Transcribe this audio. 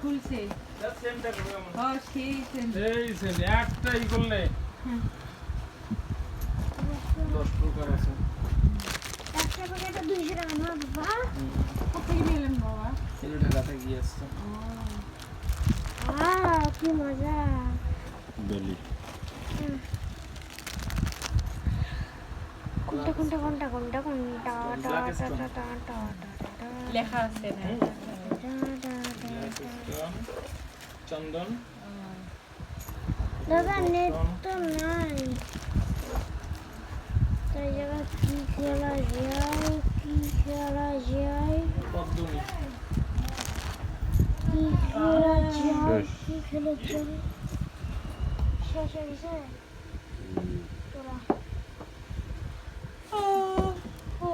খুলছে সেমটা করবে আমার হ্যাঁ সেই সেম এই সেম একটাই করলে 10 প্রকার আছে একটা প্যাকেটে 200 টাকা না বাবা কোথায় নিলেন বাবা এই ঢাকাতে গিয়ে আসছে কি মজা দলি কোনটা কোনটা কোনটা কোনটা কোনটা লেখা আছে না চন্দন দাদা নেট তো নাই তাই জায়গা কি খেলা যায় পদ্মনি কি খেলা যায় কি খেলা যায় শেষ হয়ে গেছে তোরা ও